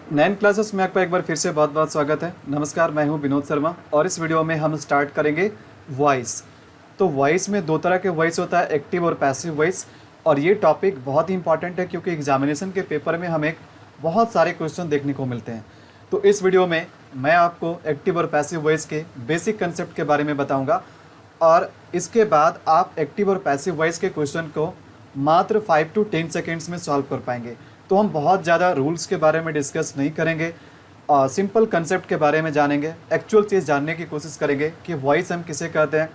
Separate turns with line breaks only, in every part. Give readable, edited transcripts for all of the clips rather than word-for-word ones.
9 classes में आपका एक बार फिर से बहुत बहुत स्वागत है। नमस्कार, मैं हूं विनोद शर्मा और इस वीडियो में हम स्टार्ट करेंगे वॉइस। तो वॉइस में दो तरह के वॉइस होता है, एक्टिव और पैसिव वॉइस। और ये टॉपिक बहुत ही इंपॉर्टेंट है क्योंकि एग्जामिनेशन के पेपर में हमें बहुत सारे क्वेश्चन देखने को मिलते हैं। तो इस वीडियो में मैं आपको एक्टिव और पैसिव वॉइस के बेसिक कंसेप्ट के बारे में बताऊँगा और इसके बाद आप एक्टिव और पैसिव वॉइस के क्वेश्चन को मात्र 5 to 10 सेकेंड्स में सॉल्व कर पाएंगे। तो हम बहुत ज़्यादा रूल्स के बारे में डिस्कस नहीं करेंगे, सिंपल कंसेप्ट के बारे में जानेंगे, एक्चुअल चीज़ जानने की कोशिश करेंगे कि वॉइस हम किसे कहते हैं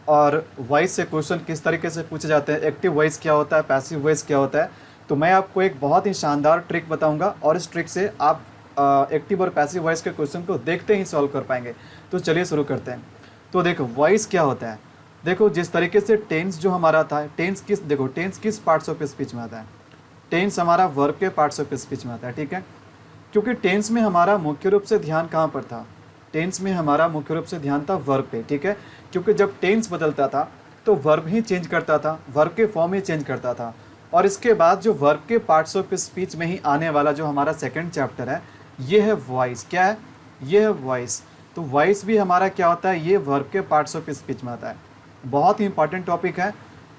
और वॉइस से क्वेश्चन किस तरीके से पूछे जाते हैं, एक्टिव वॉइस क्या होता है, पैसिव वॉइस क्या होता है। तो मैं आपको एक बहुत ही शानदार ट्रिक बताऊंगा और इस ट्रिक से आप एक्टिव और पैसिव वॉइस के क्वेश्चन को देखते ही सॉल्व कर पाएंगे। तो चलिए शुरू करते हैं। तो देखो वॉइस क्या होता है। देखो जिस तरीके से टेंस जो हमारा था, टेंस किस पार्ट्स ऑफ स्पीच में आता है। टेंस हमारा वर्ब के पार्ट्स ऑफ स्पीच में आता है, ठीक है। क्योंकि टेंस में हमारा मुख्य रूप से ध्यान कहाँ पर था, टेंस में हमारा मुख्य रूप से ध्यान था वर्ब पे, ठीक है। क्योंकि जब टेंस बदलता था तो वर्ब ही चेंज करता था, वर्ब के फॉर्म ही चेंज करता था। और इसके बाद जो वर्ब के पार्ट्स ऑफ स्पीच में ही आने वाला जो हमारा सेकंड चैप्टर है, ये है वॉइस। क्या है? ये है वॉइस। तो वॉइस भी हमारा क्या होता है, ये वर्ब के पार्ट्स ऑफ स्पीच में आता है। बहुत ही इंपॉर्टेंट टॉपिक है,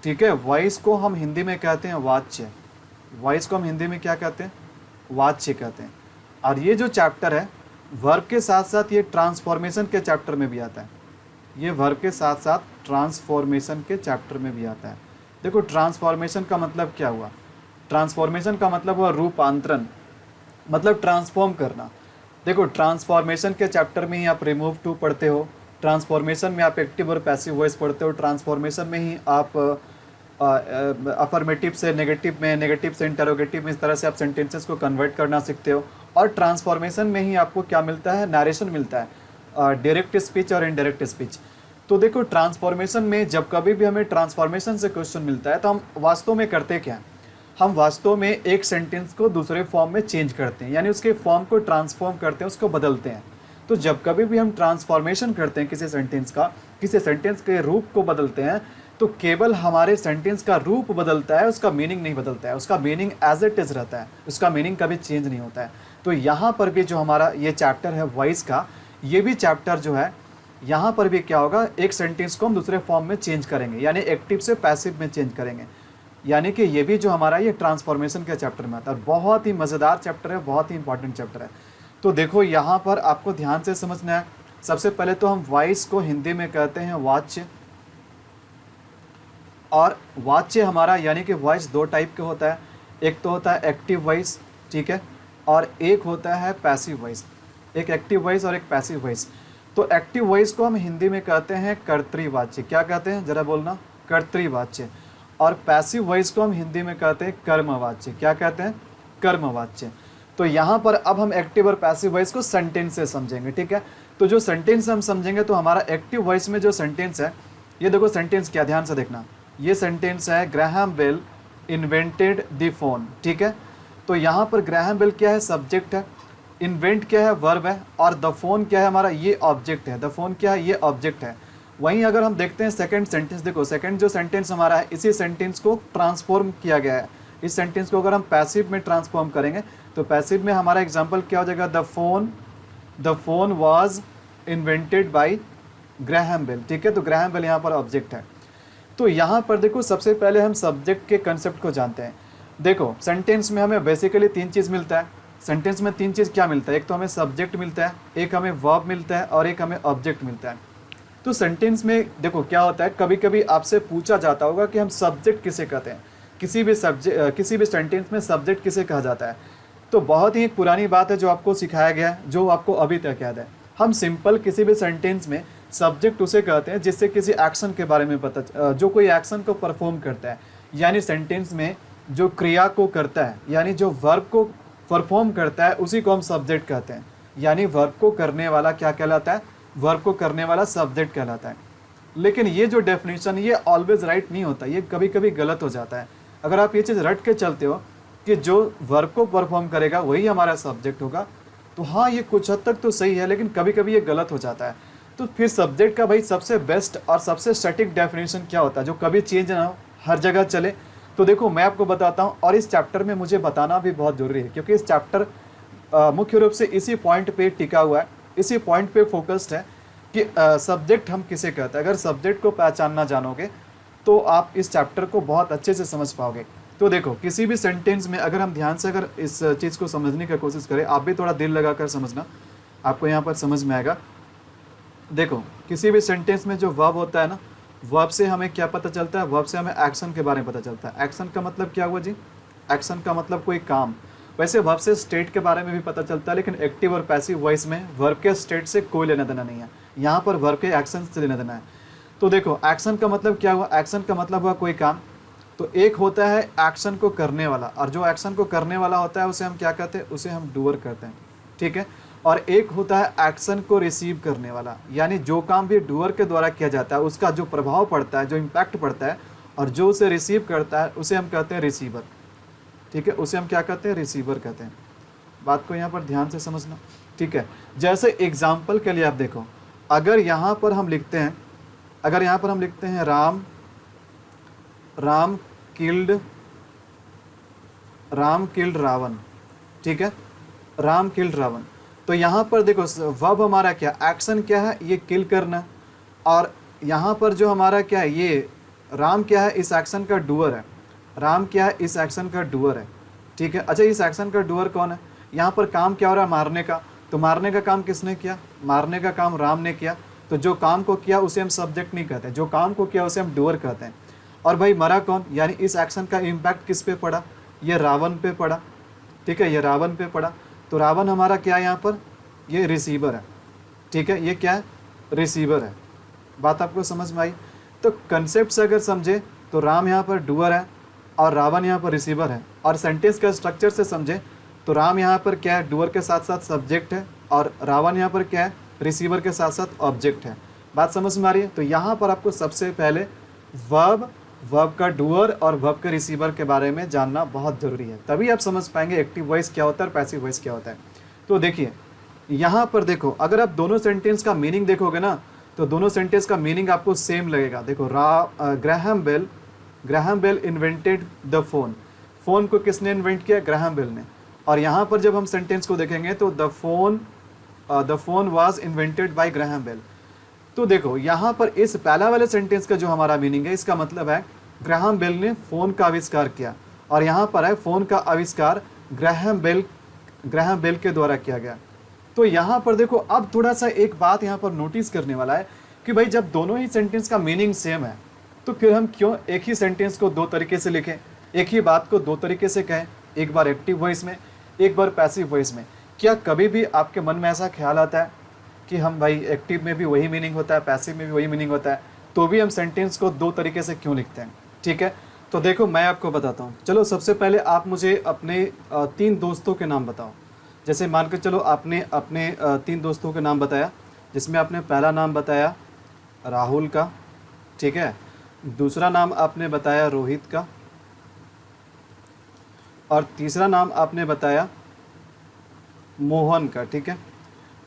ठीक है। वॉइस को हम हिंदी में कहते हैं वाच्य। वॉइस को हम हिंदी में क्या कहते हैं? वाच्य कहते हैं। और ये जो चैप्टर है वर्ब के साथ साथ ये ट्रांसफॉर्मेशन के चैप्टर में भी आता है। ये वर्ब के साथ साथ ट्रांसफॉर्मेशन के चैप्टर में भी आता है। देखो ट्रांसफॉर्मेशन का मतलब क्या हुआ? ट्रांसफॉर्मेशन का मतलब हुआ रूपांतरण, मतलब ट्रांसफॉर्म करना। देखो ट्रांसफॉर्मेशन के चैप्टर में ही आप रिमूव टू पढ़ते हो, ट्रांसफॉर्मेशन में आप एक्टिव और पैसिव वॉइस पढ़ते हो, ट्रांसफॉर्मेशन में ही आप अफर्मेटिव से नेगेटिव में, नेगेटिव से इंटरोगेटिव में, इस तरह से आप सेंटेंसेस को कन्वर्ट करना सीखते हो। और ट्रांसफॉर्मेशन में ही आपको क्या मिलता है? नरेशन मिलता है, डायरेक्ट स्पीच और इनडायरेक्ट स्पीच। तो देखो ट्रांसफॉर्मेशन में जब कभी भी हमें ट्रांसफॉर्मेशन से क्वेश्चन मिलता है तो हम वास्तव में करते क्या हैं? हम वास्तव में एक सेंटेंस को दूसरे फॉर्म में चेंज करते हैं, यानी उसके फॉर्म को ट्रांसफॉर्म करते हैं, उसको बदलते हैं। तो जब कभी भी हम ट्रांसफॉर्मेशन करते हैं किसी सेंटेंस का, किसी सेंटेंस के रूप को बदलते हैं, तो केवल हमारे सेंटेंस का रूप बदलता है, उसका मीनिंग नहीं बदलता है। उसका मीनिंग एज इट इज़ रहता है, उसका मीनिंग कभी चेंज नहीं होता है। तो यहाँ पर भी जो हमारा ये चैप्टर है वॉइस का, ये भी चैप्टर जो है, यहाँ पर भी क्या होगा, एक सेंटेंस को हम दूसरे फॉर्म में चेंज करेंगे, यानी एक्टिव से पैसिव में चेंज करेंगे। यानी कि ये भी जो हमारा ये ट्रांसफॉर्मेशन के चैप्टर में आता है। बहुत ही मज़ेदार चैप्टर है, बहुत ही इंपॉर्टेंट चैप्टर है। तो देखो यहाँ पर आपको ध्यान से समझना है। सबसे पहले तो हम वॉइस को हिंदी में कहते हैं वाच्य। और वाच्य हमारा यानी कि वॉइस दो टाइप के होता है, एक तो होता है एक्टिव वॉइस, ठीक है, और एक होता है पैसिव वॉइस। एक एक्टिव वॉइस और एक पैसिव वॉइस। तो एक्टिव वॉइस को हम हिंदी में कहते हैं कर्तृवाच्य। क्या कहते हैं? जरा बोलना, कर्तृवाच्य। और पैसिव वॉइस को हम हिंदी में कहते हैं कर्मवाच्य। क्या कहते हैं? कर्मवाच्य। तो यहाँ पर अब हम एक्टिव और पैसिव वॉइस को सेंटेंस से समझेंगे, ठीक है। तो जो सेंटेंस हम समझेंगे, तो हमारा एक्टिव वॉइस में जो सेंटेंस है, ये देखो सेंटेंस क्या, ध्यान से देखना। ये सेंटेंस है Graham Bell invented the phone, ठीक है। तो यहाँ पर ग्राहम बेल क्या है? सब्जेक्ट है। इन्वेंट क्या है? वर्ब है। और द फोन क्या है हमारा? ये ऑब्जेक्ट है। द फोन क्या है? ये ऑब्जेक्ट है। वहीं अगर हम देखते हैं सेकंड सेंटेंस, देखो सेकंड जो सेंटेंस हमारा है, इसी सेंटेंस को ट्रांसफॉर्म किया गया है। इस सेंटेंस को अगर हम पैसिव में ट्रांसफॉर्म करेंगे तो पैसिव में हमारा एग्जांपल क्या हो जाएगा? The phone was invented by Graham Bell, ठीक है। तो ग्राहम बेल यहाँ पर ऑब्जेक्ट है। तो यहाँ पर देखो सबसे पहले हम सब्जेक्ट के कंसेप्ट को जानते हैं। देखो सेंटेंस में हमें बेसिकली तीन चीज़ मिलता है। सेंटेंस में तीन चीज़ क्या मिलता है? एक तो हमें सब्जेक्ट मिलता है, एक हमें वर्ब मिलता है और एक हमें ऑब्जेक्ट मिलता है। तो सेंटेंस में देखो क्या होता है, कभी कभी आपसे पूछा जाता होगा कि हम सब्जेक्ट किसे कहते हैं, किसी भी सेंटेंस में सब्जेक्ट किसे कहा जाता है। तो बहुत ही एक पुरानी बात है जो आपको सिखाया गया है, जो आपको अभी तक याद है। हम सिंपल किसी भी सेंटेंस में सब्जेक्ट उसे कहते हैं जिससे किसी एक्शन के बारे में पता, जो कोई एक्शन को परफॉर्म करता है, यानी सेंटेंस में जो क्रिया को करता है, यानी जो वर्ब को परफॉर्म करता है, उसी को हम सब्जेक्ट कहते हैं। यानी वर्ब को करने वाला क्या कहलाता है? वर्ब को करने वाला सब्जेक्ट कहलाता है। लेकिन ये जो डेफिनेशन, ये ऑलवेज राइट नहीं होता, ये कभी कभी गलत हो जाता है। अगर आप ये चीज़ रट के चलते हो कि जो वर्ब को परफॉर्म करेगा वही हमारा सब्जेक्ट होगा, तो हाँ ये कुछ हद तक तो सही है, लेकिन कभी कभी ये गलत हो जाता है। तो फिर सब्जेक्ट का भाई सबसे बेस्ट और सबसे सटीक डेफिनेशन क्या होता है, जो कभी चेंज ना हो, हर जगह चले? तो देखो मैं आपको बताता हूँ, और इस चैप्टर में मुझे बताना भी बहुत ज़रूरी है, क्योंकि इस चैप्टर मुख्य रूप से इसी पॉइंट पे टिका हुआ है, इसी पॉइंट पे फोकस्ड है कि सब्जेक्ट हम किसे कहते हैं। अगर सब्जेक्ट को पहचानना जानोगे तो आप इस चैप्टर को बहुत अच्छे से समझ पाओगे। तो देखो किसी भी सेंटेंस में अगर हम ध्यान से अगर इस चीज़ को समझने की कोशिश करें, आप भी थोड़ा दिल लगा कर समझना, आपको यहाँ पर समझ में आएगा। देखो किसी भी सेंटेंस में जो वर्ब होता है ना, वर्ब से हमें क्या पता चलता है, वर्ब से हमें एक्शन के बारे में पता चलता है। एक्शन का मतलब क्या हुआ जी, एक्शन का मतलब कोई काम। वैसे वर्ब से स्टेट के बारे में भी पता चलता है, लेकिन एक्टिव और पैसिव वॉइस में वर्ब के स्टेट से कोई लेना देना नहीं है, यहाँ पर वर्ब के एक्शन से लेना देना है। तो देखो एक्शन का मतलब क्या हुआ, एक्शन का मतलब हुआ कोई काम। तो एक होता है एक्शन को करने वाला, और जो एक्शन को करने वाला होता है उसे हम क्या कहते हैं, उसे हम डूअर कहते हैं, ठीक है। और एक होता है एक्शन को रिसीव करने वाला, यानी जो काम भी डूअर के द्वारा किया जाता है उसका जो प्रभाव पड़ता है, जो इम्पैक्ट पड़ता है, और जो उसे रिसीव करता है उसे हम कहते हैं रिसीवर, ठीक है। उसे हम क्या कहते हैं, रिसीवर कहते हैं। बात को यहाँ पर ध्यान से समझना, ठीक है। जैसे एग्जाम्पल के लिए आप देखो, अगर यहाँ पर हम लिखते हैं, अगर यहाँ पर हम लिखते हैं राम किल्ड रावण, ठीक है, राम किल्ड रावण। तो यहाँ पर देखो वर्ब हमारा क्या, एक्शन क्या है, ये किल करना, और यहाँ पर जो हमारा क्या है, ये राम क्या है, इस एक्शन का डूअर है, राम क्या है, इस एक्शन का डूअर है, ठीक है। अच्छा इस एक्शन का डूअर कौन है, यहाँ पर काम क्या हो रहा है, मारने का। तो मारने का काम किसने किया, मारने का काम राम ने किया। तो जो काम को किया उसे हम सब्जेक्ट नहीं कहते, जो काम को किया उसे हम डूअर कहते हैं। और भाई मरा कौन, यानी इस एक्शन का इम्पैक्ट किस पे पड़ा, ये रावण पे पड़ा, ठीक है, ये रावण पे पड़ा। तो रावण हमारा क्या है यहाँ पर, ये रिसीवर है, ठीक है, ये क्या है, रिसीवर है। बात आपको समझ में आई। तो कंसेप्ट से अगर समझे तो राम यहाँ पर डूअर है और रावण यहाँ पर रिसीवर है। और सेंटेंस का स्ट्रक्चर से समझे तो राम यहाँ पर क्या है, डूअर के साथ साथ सब्जेक्ट है, और रावण यहाँ पर क्या है, रिसीवर के साथ साथ ऑब्जेक्ट है। बात समझ में आ रही है। तो यहाँ पर आपको सबसे पहले वर्ब का डूअर और वर्ब के रिसीवर के बारे में जानना बहुत ज़रूरी है, तभी आप समझ पाएंगे एक्टिव वॉइस क्या होता है और पैसिव वॉइस क्या होता है। तो देखिए यहाँ पर देखो, अगर आप दोनों सेंटेंस का मीनिंग देखोगे ना, तो दोनों सेंटेंस का मीनिंग आपको सेम लगेगा। देखो Graham Bell invented the phone, phone को किसने इन्वेंट किया, ग्राहम बेल ने। और यहाँ पर जब हम सेंटेंस को देखेंगे तो the phone was invented by Graham Bell. तो देखो यहाँ पर इस पहला वाले सेंटेंस का जो हमारा मीनिंग है, इसका मतलब है ग्राहम बेल ने फ़ोन का आविष्कार किया, और यहाँ पर है फ़ोन का आविष्कार ग्राहम बेल के द्वारा किया गया। तो यहाँ पर देखो अब थोड़ा सा एक बात यहाँ पर नोटिस करने वाला है कि भाई जब दोनों ही सेंटेंस का मीनिंग सेम है तो फिर हम क्यों एक ही सेंटेंस को दो तरीके से लिखें, एक ही बात को दो तरीके से कहें, एक बार एक्टिव वॉइस में, एक बार पैसिव वॉइस में। क्या कभी भी आपके मन में ऐसा ख्याल आता है कि हम भाई एक्टिव में भी वही मीनिंग होता है, पैसिव में भी वही मीनिंग होता है, तो भी हम सेंटेंस को दो तरीके से क्यों लिखते हैं, ठीक है। तो देखो मैं आपको बताता हूँ। चलो सबसे पहले आप मुझे अपने 3 दोस्तों के नाम बताओ। जैसे मान के चलो आपने अपने 3 दोस्तों के नाम बताया, जिसमें आपने पहला नाम बताया राहुल का, ठीक है, दूसरा नाम आपने बताया रोहित का, और तीसरा नाम आपने बताया मोहन का, ठीक है।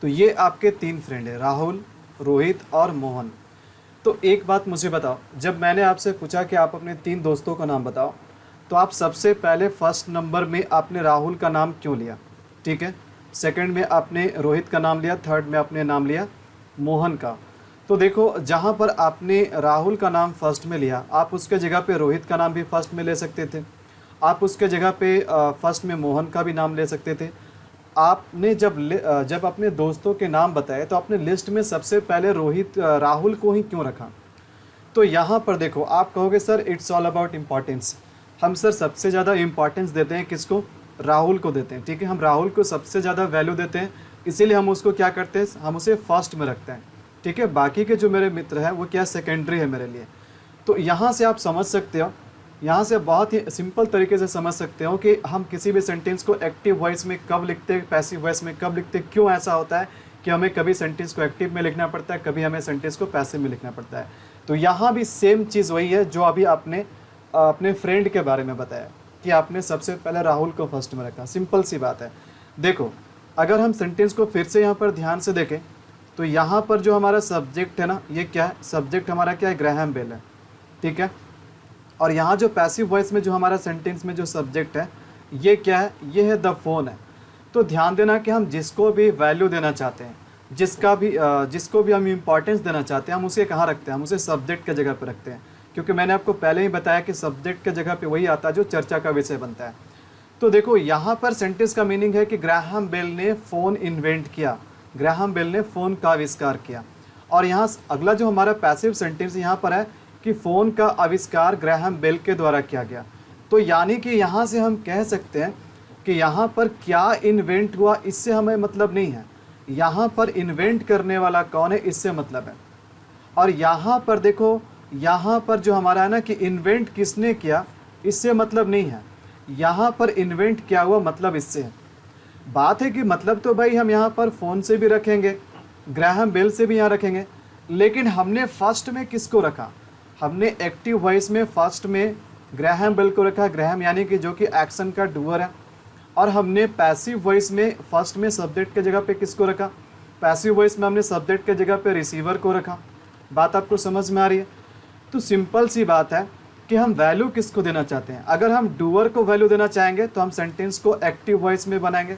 तो ये आपके 3 फ्रेंड है, राहुल, रोहित और मोहन। तो एक बात मुझे बताओ, जब मैंने आपसे पूछा कि आप अपने 3 दोस्तों का नाम बताओ, तो आप सबसे पहले फर्स्ट नंबर में आपने राहुल का नाम क्यों लिया, ठीक है, सेकंड में आपने रोहित का नाम लिया, थर्ड में आपने नाम लिया मोहन का। तो देखो जहाँ पर आपने राहुल का नाम फर्स्ट में लिया, आप उसके जगह पे रोहित का नाम भी फर्स्ट में ले सकते थे, आप उसके जगह पे फर्स्ट में मोहन का भी नाम ले सकते थे। आपने जब अपने दोस्तों के नाम बताए तो आपने लिस्ट में सबसे पहले राहुल को ही क्यों रखा। तो यहाँ पर देखो आप कहोगे sir it's all about importance. हम सर सबसे ज़्यादा इम्पॉर्टेंस देते हैं किसको, राहुल को देते हैं, ठीक है। हम राहुल को सबसे ज़्यादा वैल्यू देते हैं, इसीलिए हम उसको क्या करते हैं, हम उसे फर्स्ट में रखते हैं, ठीक है। बाकी के जो मेरे मित्र हैं वो क्या सेकेंडरी है मेरे लिए। तो यहाँ से आप समझ सकते हो, यहाँ से बहुत ही सिंपल तरीके से समझ सकते हो कि हम किसी भी सेंटेंस को एक्टिव वॉइस में कब लिखते हैं, पैसिव वॉइस में कब लिखते हैं, क्यों ऐसा होता है कि हमें कभी सेंटेंस को एक्टिव में लिखना पड़ता है, कभी हमें सेंटेंस को पैसिव में लिखना पड़ता है। तो यहाँ भी सेम चीज़ वही है जो अभी आपने अपने फ्रेंड के बारे में बताया कि आपने सबसे पहले राहुल को फर्स्ट में रखा। सिंपल सी बात है। देखो अगर हम सेंटेंस को फिर से यहाँ पर ध्यान से देखें तो यहाँ पर जो हमारा सब्जेक्ट है ना, ये क्या है, सब्जेक्ट हमारा क्या है, ग्राहम बेल है, ठीक है। और यहाँ जो पैसिव वॉइस में जो हमारा सेंटेंस में जो सब्जेक्ट है ये क्या है, ये है द फोन है। तो ध्यान देना कि हम जिसको भी वैल्यू देना चाहते हैं, जिसको भी हम इम्पॉर्टेंस देना चाहते हैं, हम उसे कहाँ रखते हैं, हम उसे सब्जेक्ट के जगह पर रखते हैं। क्योंकि मैंने आपको पहले ही बताया कि सब्जेक्ट के जगह पे वही आता है जो चर्चा का विषय बनता है। तो देखो यहाँ पर सेंटेंस का मीनिंग है कि ग्राहम बेल ने फ़ोन इन्वेंट किया, ग्राहम बेल ने फ़ोन का आविष्कार किया। और यहाँ अगला जो हमारा पैसिव सेंटेंस यहाँ पर है कि फ़ोन का आविष्कार ग्राहम बेल के द्वारा किया गया। तो यानी कि यहाँ से हम कह सकते हैं कि यहाँ पर क्या इन्वेंट हुआ इससे हमें मतलब नहीं है, यहाँ पर इन्वेंट करने वाला कौन है इससे मतलब है। और यहाँ पर देखो, यहाँ पर जो हमारा है ना कि इन्वेंट किसने किया इससे मतलब नहीं है, यहाँ पर इन्वेंट क्या हुआ मतलब इससे है। बात है कि मतलब तो भाई हम यहाँ पर फ़ोन से भी रखेंगे, ग्राहम बेल से भी यहाँ रखेंगे, लेकिन हमने फर्स्ट में किसको रखा, हमने एक्टिव वॉइस में फर्स्ट में ग्राहम बेल को रखा, ग्राहम यानी कि जो कि एक्शन का डूअर है। और हमने पैसिव वॉइस में फर्स्ट में सब्जेक्ट के जगह पे किसको रखा, पैसिव वॉइस में हमने सब्जेक्ट के जगह पे रिसीवर को रखा। बात आपको समझ में आ रही है? तो सिंपल सी बात है कि हम वैल्यू किसको देना चाहते हैं। अगर हम डूअर को वैल्यू देना चाहेंगे तो हम सेंटेंस को एक्टिव वॉइस में बनाएंगे,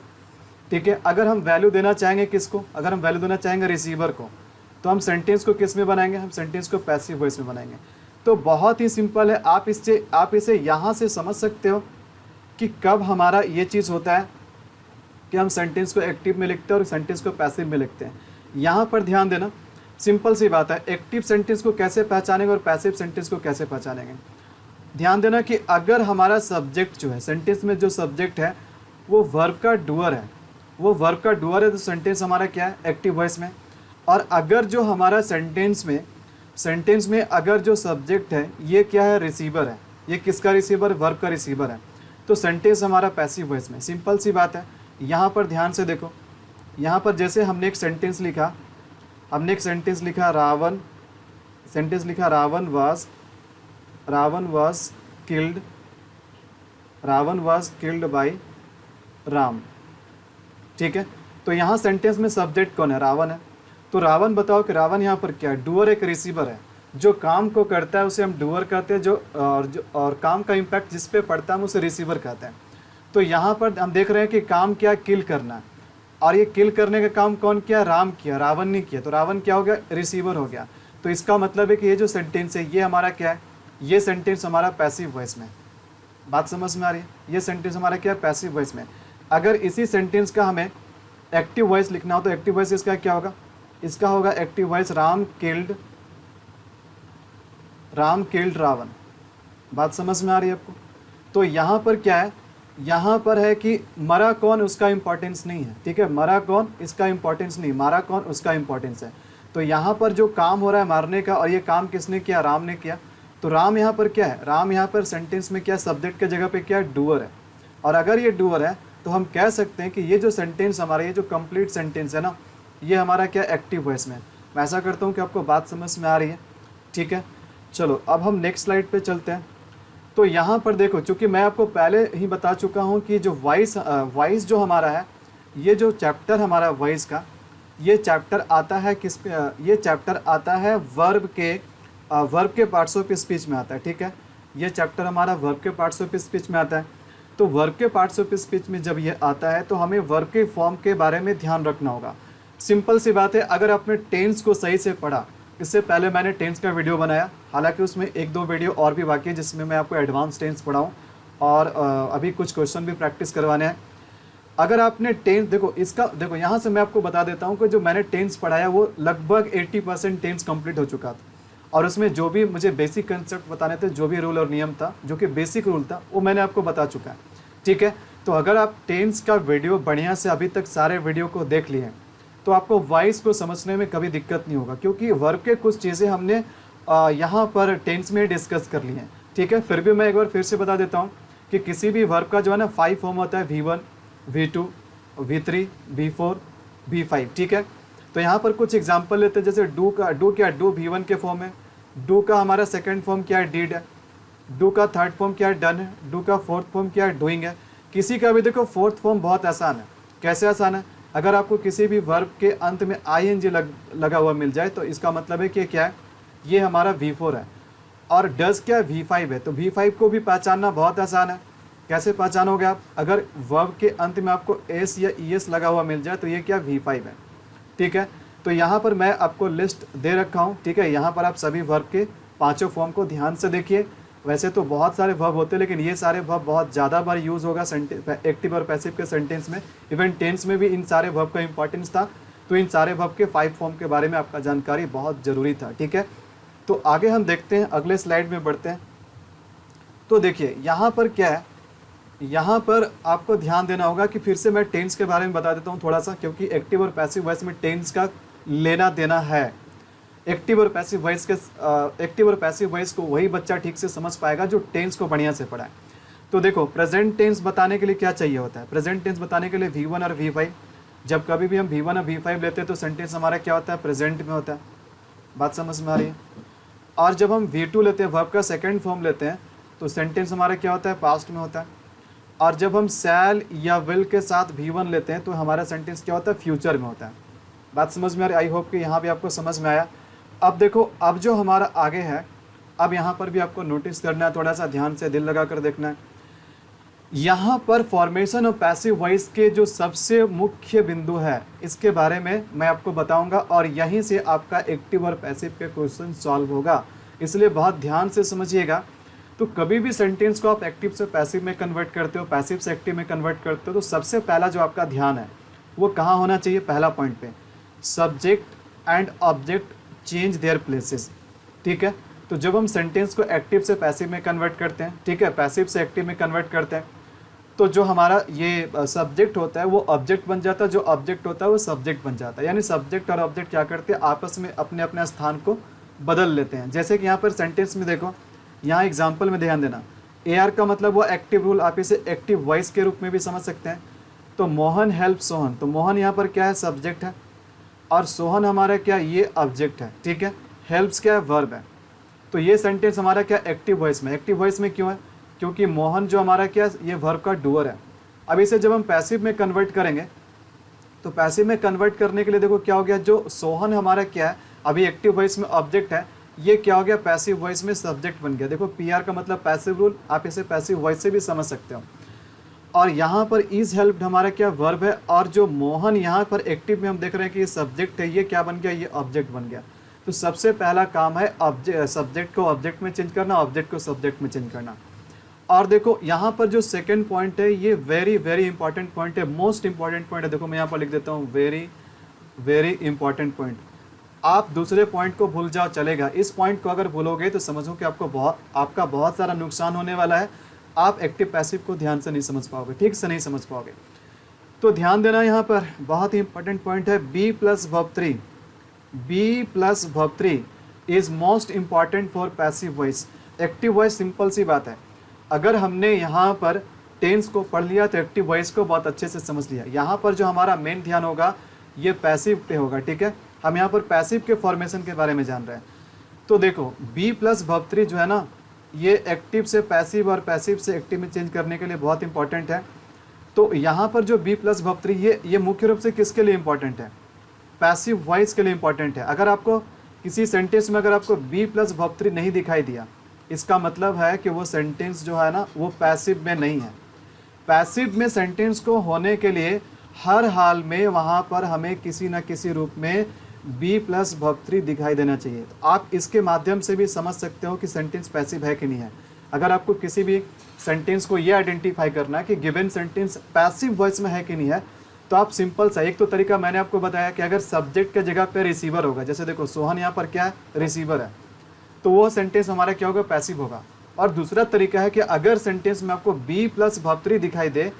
ठीक है। अगर हम वैल्यू देना चाहेंगे किसको, अगर हम वैल्यू देना चाहेंगे रिसीवर को, तो हम सेंटेंस को किस में बनाएंगे, हम सेंटेंस को पैसिव वॉइस में बनाएंगे। तो बहुत ही सिंपल है, आप इसे यहाँ से समझ सकते हो कि कब हमारा ये चीज़ होता है कि हम सेंटेंस को एक्टिव में लिखते हैं और सेंटेंस को पैसिव में लिखते हैं। यहाँ पर ध्यान देना, सिंपल सी बात है, एक्टिव सेंटेंस को कैसे पहचानेंगे और पैसिव सेंटेंस को कैसे पहचानेंगे। ध्यान देना कि अगर हमारा सब्जेक्ट जो है, सेंटेंस में जो सब्जेक्ट है वो वर्ब का डूअर है, वो वर्ब का डूअर है, तो सेंटेंस हमारा क्या है, एक्टिव वॉइस में। और अगर जो हमारा सेंटेंस में अगर जो सब्जेक्ट है ये क्या है, रिसीवर है, ये किसका रिसीवर, वर्ब का रिसीवर है, तो सेंटेंस हमारा पैसिव वॉइस में। सिंपल सी बात है। यहाँ पर ध्यान से देखो, यहाँ पर जैसे हमने एक सेंटेंस लिखा, Ravan was killed by Ram, ठीक है। तो यहाँ सेंटेंस में सब्जेक्ट कौन है, रावण है। तो रावण बताओ कि रावण यहाँ पर क्या है, डूअर, एक रिसीवर है। जो काम को करता है उसे हम डूअर कहते हैं, और काम का इम्पैक्ट जिस पे पड़ता है हम उसे रिसीवर कहते हैं। तो यहाँ पर हम देख रहे हैं कि काम क्या, किल करना, और ये किल करने का काम कौन किया, राम किया, रावण नहीं किया। तो रावण क्या हो गया, रिसीवर हो गया। तो इसका मतलब है कि ये जो सेंटेंस है ये हमारा क्या है, ये सेंटेंस हमारा पैसिव वॉइस में। बात समझ में आ रही है? ये सेंटेंस हमारा क्या है, पैसिव वॉइस में। अगर इसी सेंटेंस का हमें एक्टिव वॉइस लिखना हो तो एक्टिव वॉइस इसका क्या होगा, इसका होगा active voice Ram killed Ravan. बात समझ में आ रही है आपको? तो यहाँ पर क्या है, यहाँ पर है कि मरा कौन उसका इंपॉर्टेंस नहीं है, ठीक है। मरा कौन इसका इंपॉर्टेंस नहीं, मारा कौन उसका इंपॉर्टेंस है। तो यहाँ पर जो काम हो रहा है मारने का, और ये काम किसने किया, राम ने किया। तो राम यहाँ पर क्या है, राम यहाँ पर सेंटेंस में क्या, सब्जेक्ट के जगह पे क्या है, डूअर है। और अगर ये डूअर है तो हम कह सकते हैं कि ये जो सेंटेंस हमारा, ये जो कंप्लीट सेंटेंस है ना, ये हमारा क्या, एक्टिव वॉइस में। मैं ऐसा करता हूँ कि आपको बात समझ में आ रही है, ठीक है। चलो अब हम नेक्स्ट स्लाइड पे चलते हैं। तो यहाँ पर देखो, चूँकि मैं आपको पहले ही बता चुका हूँ कि जो वॉइस जो हमारा है, ये जो चैप्टर हमारा वॉइस का, ये चैप्टर आता है किस पे, ये चैप्टर आता है वर्ब के पार्ट्स ऑफ स्पीच में आता है, ठीक है। ये चैप्टर हमारा वर्ब के पार्ट्स ऑफ स्पीच में आता है। तो वर्ब के पार्ट्स ऑफ स्पीच में जब ये आता है तो हमें वर्ब के फॉर्म के बारे में ध्यान रखना होगा। सिंपल सी बात है, अगर आपने टेंस को सही से पढ़ा, इससे पहले मैंने टेंस का वीडियो बनाया, हालांकि उसमें 1-2 वीडियो और भी बाकी है जिसमें मैं आपको एडवांस टेंस पढ़ाऊँ और अभी कुछ क्वेश्चन भी प्रैक्टिस करवाने हैं। अगर आपने टेंस देखो यहाँ से मैं आपको बता देता हूँ कि जो मैंने टेंस पढ़ाया वो लगभग 80% टेंस कंप्लीट हो चुका था, और उसमें जो भी मुझे बेसिक कंसेप्ट बताने थे, जो भी रूल और नियम था, जो कि बेसिक रूल था, वो मैंने आपको बता चुका है, ठीक है। तो अगर आप टेंस का वीडियो बढ़िया से अभी तक सारे वीडियो को देख लिए हैं तो आपको वॉइस को समझने में कभी दिक्कत नहीं होगा, क्योंकि वर्ब के कुछ चीज़ें हमने यहाँ पर टेंस में डिस्कस कर ली हैं, ठीक है। फिर भी मैं एक बार फिर से बता देता हूँ कि किसी भी वर्ब का जो है ना 5 फॉर्म होता है, V1, V2, V3, V4, V5, ठीक है। तो यहाँ पर कुछ एग्जांपल लेते हैं, जैसे डू V1 के फॉर्म है, डू का हमारा सेकंड फॉर्म क्या है, डिड है, डू का थर्ड फॉर्म क्या है, डन है, डू का फोर्थ फॉर्म क्या है, डूइंग है। किसी का भी देखो फोर्थ फॉर्म बहुत आसान है। कैसे आसान है, अगर आपको किसी भी वर्ब के अंत में ING लगा हुआ मिल जाए तो इसका मतलब है कि क्या है, ये हमारा V4 है। और डज क्या, V5 है। तो V5 को भी पहचानना बहुत आसान है, कैसे पहचानोगे आप? अगर वर्ब के अंत में आपको एस या ई एस लगा हुआ मिल जाए तो ये क्या V5 है, ठीक है। तो यहाँ पर मैं आपको लिस्ट दे रखा हूँ, ठीक है। यहाँ पर आप सभी वर्ब के पांचों फॉर्म को ध्यान से देखिए। वैसे तो बहुत सारे वर्ब होते हैं, लेकिन ये सारे वर्ब बहुत ज़्यादा बार यूज़ होगा एक्टिव और पैसिव के सेंटेंस में। इवन टेंस में भी इन सारे वर्ब का इंपॉर्टेंस था, तो इन सारे वर्ब के 5 फॉर्म के बारे में आपका जानकारी बहुत ज़रूरी था, ठीक है। तो आगे हम देखते हैं, अगले स्लाइड में बढ़ते हैं। तो देखिए यहाँ पर क्या है, यहाँ पर आपको ध्यान देना होगा कि फिर से मैं टेंस के बारे में बता देता हूँ थोड़ा सा, क्योंकि एक्टिव और पैसिव वॉइस में टेंस का लेना देना है। एक्टिव और पैसिव वॉइस को वही बच्चा ठीक से समझ पाएगा जो टेंस को बढ़िया से पढ़ा है। तो देखो, प्रेजेंट टेंस बताने के लिए क्या चाहिए होता है? प्रेजेंट टेंस बताने के लिए V1 और V5। जब कभी भी हम V1 और V5 लेते हैं तो सेंटेंस हमारा क्या होता है? प्रेजेंट में होता है। बात समझ में आ रही है? और जब हम V2 लेते हैं, वर्ब का सेकेंड फॉर्म लेते हैं, तो सेंटेंस हमारा क्या होता है? पास्ट में होता है। और जब हम शैल या विल के साथ V1 लेते हैं तो हमारा सेंटेंस क्या होता है? फ्यूचर में होता है। बात समझ में आ रही? आई होप कि यहाँ भी आपको समझ में आया। अब देखो, अब जो हमारा आगे है, अब यहाँ पर भी आपको नोटिस करना है, थोड़ा सा ध्यान से दिल लगा कर देखना है। यहाँ पर फॉर्मेशन ऑफ पैसिव वॉइस के जो सबसे मुख्य बिंदु है, इसके बारे में मैं आपको बताऊंगा, और यहीं से आपका एक्टिव और पैसिव के क्वेश्चन सॉल्व होगा, इसलिए बहुत ध्यान से समझिएगा। तो कभी भी सेंटेंस को आप एक्टिव से पैसिव में कन्वर्ट करते हो, पैसिव से एक्टिव में कन्वर्ट करते हो, तो सबसे पहला जो आपका ध्यान है वो कहाँ होना चाहिए? पहला पॉइंट पे, subject and object change their places, ठीक है। तो जब हम सेंटेंस को एक्टिव से पैसिव में कन्वर्ट करते हैं, ठीक है, पैसिव से एक्टिव में कन्वर्ट करते हैं, तो जो हमारा ये सब्जेक्ट होता है वो ऑब्जेक्ट बन जाता है, जो ऑब्जेक्ट होता है वो सब्जेक्ट बन जाता है। यानी सब्जेक्ट और ऑब्जेक्ट क्या करते हैं? आपस में अपने अपने स्थान को बदल लेते हैं। जैसे कि यहाँ पर सेंटेंस में देखो, यहाँ एग्जाम्पल में ध्यान देना, AR का मतलब वो एक्टिव रूल, आप इसे एक्टिव वॉइस के रूप में भी समझ सकते हैं। तो मोहन हेल्प सोहन, तो मोहन यहाँ पर क्या है? सब्जेक्ट है, और सोहन हमारा क्या? ये ऑब्जेक्ट है, ठीक है। हेल्प्स क्या है? वर्ब है। तो ये सेंटेंस हमारा क्या? एक्टिव वॉइस में। एक्टिव वॉइस में क्यों है? क्योंकि मोहन जो हमारा क्या? ये वर्ब का डूअर है। अब इसे जब हम पैसिव में कन्वर्ट करेंगे, तो पैसिव में कन्वर्ट करने के लिए देखो क्या हो गया, जो सोहन हमारा क्या है, अभी एक्टिव वॉइस में ऑब्जेक्ट है, ये क्या हो गया? पैसिव वॉइस में सब्जेक्ट बन गया। देखो PR का मतलब पैसिव रूल, आप इसे पैसिव वॉइस से भी समझ सकते हो। और यहाँ पर इज हेल्प्ड हमारा क्या? वर्ब है, और जो मोहन यहाँ पर एक्टिव में हम देख रहे हैं कि ये सब्जेक्ट है, ये क्या बन गया? ये ऑब्जेक्ट बन गया। तो सबसे पहला काम है सब्जेक्ट को ऑब्जेक्ट में चेंज करना, ऑब्जेक्ट को सब्जेक्ट में चेंज करना। और देखो यहाँ पर जो सेकंड पॉइंट है, ये वेरी वेरी इंपॉर्टेंट पॉइंट है, मोस्ट इंपॉर्टेंट पॉइंट है। देखो मैं यहाँ पर लिख देता हूँ, वेरी वेरी इंपॉर्टेंट पॉइंट। आप दूसरे पॉइंट को भूल जाओ चलेगा, इस पॉइंट को अगर भूलोगे तो समझो कि आपका बहुत सारा नुकसान होने वाला है। आप एक्टिव पैसिव को ध्यान से नहीं समझ पाओगे, ठीक से नहीं समझ पाओगे। तो ध्यान देना, यहाँ पर बहुत ही इंपॉर्टेंट पॉइंट है, B plus verb 3 is most important for passive voice. Active voice simple सी बात है, अगर हमने यहाँ पर टेंस को पढ़ लिया तो एक्टिव वॉइस को बहुत अच्छे से समझ लिया। यहाँ पर जो हमारा मेन ध्यान होगा ये पैसिव पे होगा, ठीक है। हम यहाँ पर पैसिव के फॉर्मेशन के बारे में जान रहे हैं। तो देखो बी प्लस वर्ब 3 जो है ना, ये एक्टिव से पैसिव और पैसिव से एक्टिव में चेंज करने के लिए बहुत इंपॉर्टेंट है। तो यहाँ पर जो बी प्लस वर्ब 3 ये मुख्य रूप से किसके लिए इंपॉर्टेंट है? पैसिव वॉइस के लिए इंपॉर्टेंट है। अगर आपको किसी सेंटेंस में अगर आपको बी प्लस वर्ब 3 नहीं दिखाई दिया, इसका मतलब है कि वो सेंटेंस जो है ना वो पैसिव में नहीं है। पैसिव में सेंटेंस को होने के लिए हर हाल में वहाँ पर हमें किसी न किसी रूप में बी प्लस वर्ब 3 दिखाई देना चाहिए। तो आप इसके माध्यम से भी समझ सकते हो कि सेंटेंस पैसिव है कि नहीं है। अगर आपको किसी भी सेंटेंस को ये आइडेंटिफाई करना है कि गिवन सेंटेंस पैसिव वॉइस में है कि नहीं है, तो आप सिंपल सा एक तो तरीका मैंने आपको बताया कि अगर सब्जेक्ट के जगह पे रिसीवर होगा, जैसे देखो सोहन यहाँ पर क्या है? रिसीवर है, तो वो सेंटेंस हमारा क्या होगा? पैसिव होगा। और दूसरा तरीका है कि अगर सेंटेंस में आपको बी प्लस वर्ब 3 दिखाई दे,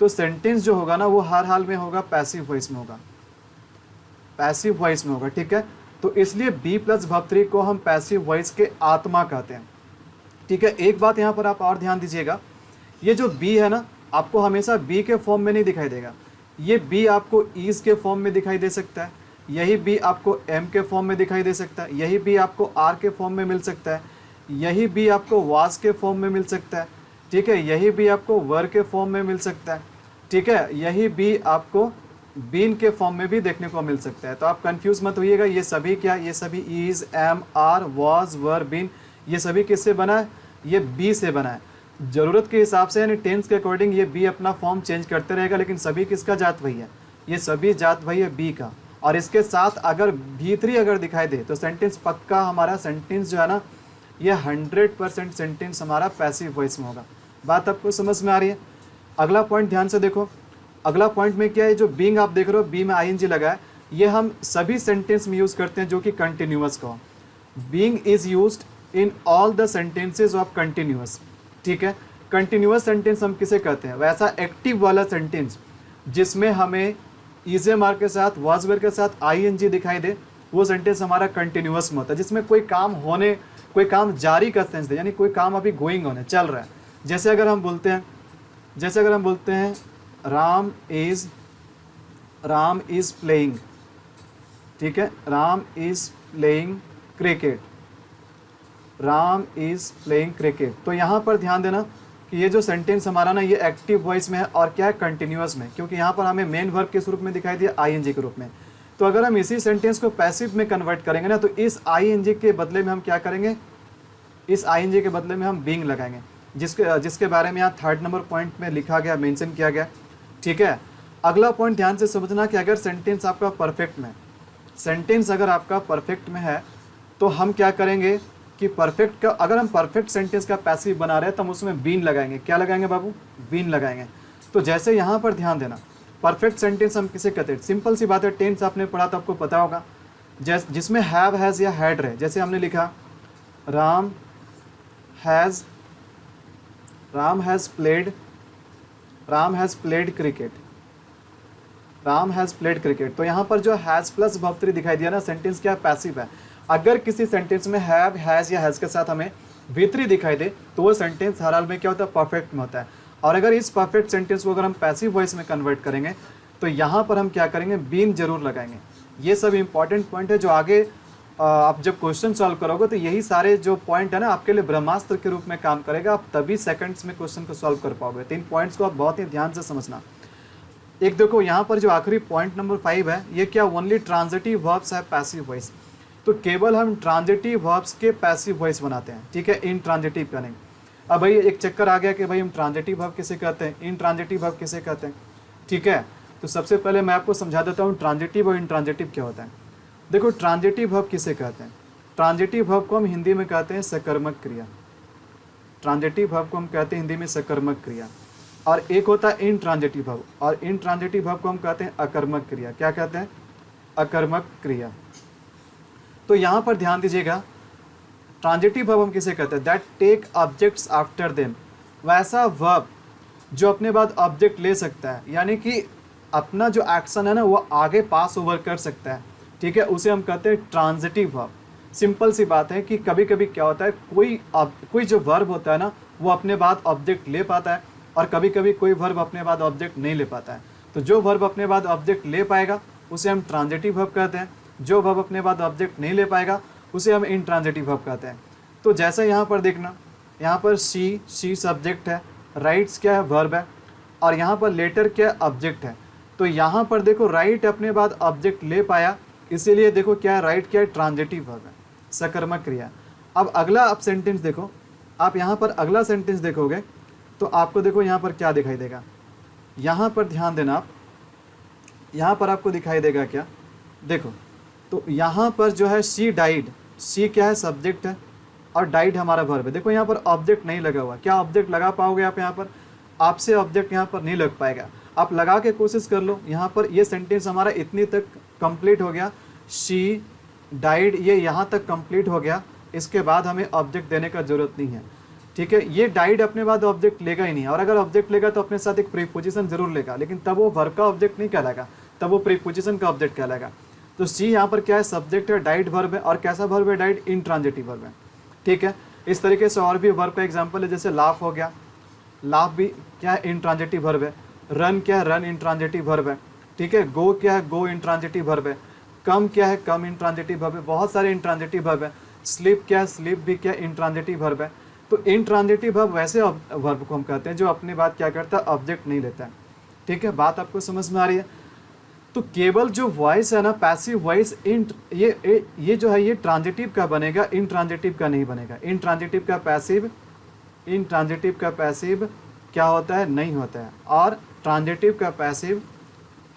तो सेंटेंस जो होगा ना वो हर हाल में होगा पैसिव वॉइस में होगा, पैसिव वॉइस में होगा, ठीक है। तो इसलिए बी प्लस वर्ब 3 को हम पैसिव वॉइस के आत्मा कहते हैं, ठीक है। एक बात यहाँ पर आप और ध्यान दीजिएगा, ये जो बी है ना, आपको हमेशा बी के फॉर्म में नहीं दिखाई देगा। ये बी आपको ईज के फॉर्म में दिखाई दे सकता है, यही बी आपको एम के फॉर्म में दिखाई दे सकता है, यही बी आपको आर के फॉर्म में मिल सकता है, यही बी आपको वास के फॉर्म में मिल सकता है, ठीक है। यही बी आपको वर के फॉर्म में मिल सकता है, ठीक है। यही बी आपको बीन के फॉर्म में भी देखने को मिल सकता है। तो आप कंफ्यूज मत होइएगा, ये सभी क्या, ये सभी is, am, are, was, were, been, ये सभी किससे बना है? ये बी से बना है। ज़रूरत के हिसाब से यानी टेंस के अकॉर्डिंग ये बी अपना फॉर्म चेंज करते रहेगा, लेकिन सभी किसका जात वही है, ये सभी जात वही है बी का। और इसके साथ अगर भी3 अगर दिखाई दे तो सेंटेंस पक्का हमारा सेंटेंस जो है ना ये 100% सेंटेंस हमारा पैसिव वॉइस में होगा। बात आपको समझ में आ रही है। अगला पॉइंट ध्यान से देखो, अगला पॉइंट में क्या है, जो बीइंग आप देख रहे हो बी में आईएनजी लगा है, ये हम सभी सेंटेंस में यूज़ करते हैं जो कि कंटिन्यूअस का हो। Being is used in all the sentences of continuous, ठीक है। कंटिन्यूअस सेंटेंस हम किसे कहते हैं, वैसा एक्टिव वाला सेंटेंस जिसमें हमें इज मार्क के साथ वाज वर्ब के साथ आईएनजी दिखाई दे, वो सेंटेंस हमारा कंटिन्यूअस में होता है, जिसमें कोई काम होने, कोई काम जारी का सेंस दे, यानी कोई काम अभी गोइंग होने चल रहा है। जैसे अगर हम बोलते हैं राम इज प्लेइंग, ठीक है, Ram is playing cricket, Ram is playing cricket. तो यहाँ पर ध्यान देना कि ये जो सेंटेंस हमारा ना ये एक्टिव वॉइस में है और क्या है, कंटिन्यूअस में, क्योंकि यहाँ पर हमें मेन वर्ब के रूप में दिखाई दिया आईएनजी के रूप में। तो अगर हम इसी सेंटेंस को पैसिव में कन्वर्ट करेंगे ना, तो इस आईएनजी के बदले में हम क्या करेंगे, इस आईएनजी के बदले में हम बीइंग लगाएंगे, जिसके बारे में यहाँ 3rd नंबर पॉइंट में लिखा गया, मेंशन किया गया, ठीक है। अगला पॉइंट ध्यान से समझना कि अगर सेंटेंस आपका परफेक्ट में, सेंटेंस अगर आपका परफेक्ट में है तो हम क्या करेंगे कि परफेक्ट का, अगर हम परफेक्ट सेंटेंस का पैसिव बना रहे हैं तो हम उसमें बीन लगाएंगे। क्या लगाएंगे बाबू, बीन लगाएंगे। तो जैसे यहाँ पर ध्यान देना, परफेक्ट सेंटेंस हम किसे कहते हैं, सिंपल सी बात है, टेंस आपने पढ़ा तो आपको पता होगा, जिसमें हैव, हैज़ या हैड रहे। जैसे हमने लिखा Ram has played cricket, Ram has played cricket. तो यहाँ पर जो हैज़ प्लस वर्ब 3 दिखाई दिया ना, सेंटेंस क्या पैसिव है। अगर किसी सेंटेंस में हैव, हैज़ या हैज़ के साथ हमें V3 दिखाई दे तो वो सेंटेंस हर हाल में क्या होता है, परफेक्ट में होता है। और अगर इस परफेक्ट सेंटेंस को अगर हम पैसिव वॉइस में कन्वर्ट करेंगे तो यहाँ पर हम क्या करेंगे, बीन जरूर लगाएंगे। ये सब इंपॉर्टेंट पॉइंट है जो आगे आप जब क्वेश्चन सॉल्व करोगे तो यही सारे जो पॉइंट है ना आपके लिए ब्रह्मास्त्र के रूप में काम करेगा। आप तभी सेकंड्स में क्वेश्चन को सॉल्व कर पाओगे। 3 पॉइंट्स को आप बहुत ही ध्यान से समझना। एक देखो यहाँ पर जो आखिरी पॉइंट नंबर 5 है, ये क्या, ओनली ट्रांजिटिव वर्ब्स है पैसिव वॉइस। तो केवल हम ट्रांजिटिव वर्ब्स के पैसिव वॉइस बनाते हैं, ठीक है, इन ट्रांजिटिव का नहीं। अब भाई एक चक्कर आ गया कि भाई हम ट्रांजिटिव वर्ब किसे कहते हैं, इन ट्रांजिटिव वर्ब किसे कहते हैं, ठीक है। तो सबसे पहले मैं आपको समझा देता हूँ ट्रांजिटिव और इन ट्रांजिटिव क्या होता है। देखो ट्रांजिटिव वर्ब किसे कहते हैं, ट्रांजिटिव वर्ब को हम हिंदी में कहते हैं सकर्मक क्रिया। ट्रांजिटिव वर्ब को हम कहते हैं हिंदी में सकर्मक क्रिया। और एक होता है इन ट्रांजिटिव वर्ब, और इन ट्रांजिटिव वर्ब को हम कहते हैं अकर्मक क्रिया। क्या कहते हैं, अकर्मक क्रिया। तो यहाँ पर ध्यान दीजिएगा, ट्रांजिटिव वर्ब हम किसे कहते हैं, that take objects after them. वैसा वर्ब जो अपने बाद ऑब्जेक्ट ले सकता है, यानी कि अपना जो एक्शन है ना वो आगे पास ओवर कर सकता है, ठीक है, उसे हम कहते हैं ट्रांजिटिव वर्ब। सिंपल सी बात है कि कभी कभी क्या होता है, कोई जो वर्ब होता है ना वो अपने बाद ऑब्जेक्ट ले पाता है, और कभी कभी कोई वर्ब अपने बाद ऑब्जेक्ट नहीं ले पाता है। तो जो वर्ब अपने बाद ऑब्जेक्ट ले पाएगा उसे हम ट्रांजिटिव वर्ब कहते हैं, जो वर्ब अपने बाद ऑब्जेक्ट नहीं ले पाएगा उसे हम इंट्रांजिटिव वर्ब कहते हैं। तो जैसे यहाँ पर देखना, यहाँ पर शी सब्जेक्ट है, राइट्स क्या है, वर्ब है, और यहाँ पर लेटर क्या है, ऑब्जेक्ट है। तो यहाँ पर देखो राइट अपने बाद ऑब्जेक्ट ले पाया, इसीलिए देखो क्या है, राइट क्या है, ट्रांजिटिव वर्ब है, सकर्मक क्रिया। अब अगला आप सेंटेंस देखो, आप यहाँ पर अगला सेंटेंस देखोगे तो आपको देखो यहाँ पर क्या दिखाई देगा, यहाँ पर ध्यान देना आप, यहाँ पर आपको दिखाई देगा क्या, देखो तो यहाँ पर जो है शी डाइड, शी क्या है, सब्जेक्ट है, और डाइड हमारा वर्ब है। देखो यहाँ पर ऑब्जेक्ट नहीं लगा हुआ, क्या ऑब्जेक्ट लगा पाओगे आप, यहाँ पर आपसे ऑब्जेक्ट यहाँ पर नहीं लग पाएगा। आप लगा के कोशिश कर लो, यहाँ पर ये सेंटेंस हमारा इतनी तक कंप्लीट हो गया, शी डाइड ये यहाँ तक कंप्लीट हो गया, इसके बाद हमें ऑब्जेक्ट देने का ज़रूरत नहीं है, ठीक है। ये डाइड अपने बाद ऑब्जेक्ट लेगा ही नहीं, और अगर ऑब्जेक्ट लेगा तो अपने साथ एक प्रीपोजिशन जरूर लेगा, लेकिन तब वो वर्ब का ऑब्जेक्ट नहीं कहलाएगा, तब वो प्रीपोजिशन का ऑब्जेक्ट कहलाएगा। तो सी यहाँ पर क्या है, सब्जेक्ट है, डाइड वर्ब है, और कैसा वर्ब है, डाइड इंट्रांजिटिव वर्ब है, ठीक है। इस तरीके से और भी वर्ब का एग्जाम्पल है, जैसे लाफ हो गया, लाफ भी क्या है, इंट्रांजिटिव वर्ब है। रन क्या है, रन इंट्रांजिटिव वर्ब है, ठीक है। गो क्या है, गो इंट्रांजिटिव वर्ब है। कम क्या है, कम इंट्रांजिटिव वर्ब है। बहुत सारे इंट्रांजिटिव वर्ब है। स्लीप क्या है, स्लीप भी क्या इंट्रांजिटिव वर्ब है। तो इंट्रांजिटिव वर्ब वैसे वर्ब को हम कहते हैं जो अपने बाद क्या करता है, ऑब्जेक्ट नहीं लेता है, ठीक है। बात आपको समझ में आ रही है। तो केवल जो वॉइस है ना, पैसिव वॉइस, ये जो है ये ट्रांजिटिव का बनेगा, इंट्रांजिटिव का नहीं बनेगा। इंट्रांजिटिव का पैसिव इनट्रांजिटिव का पैसिव क्या होता है, नहीं होता है, और ट्रांजिटिव का पैसिव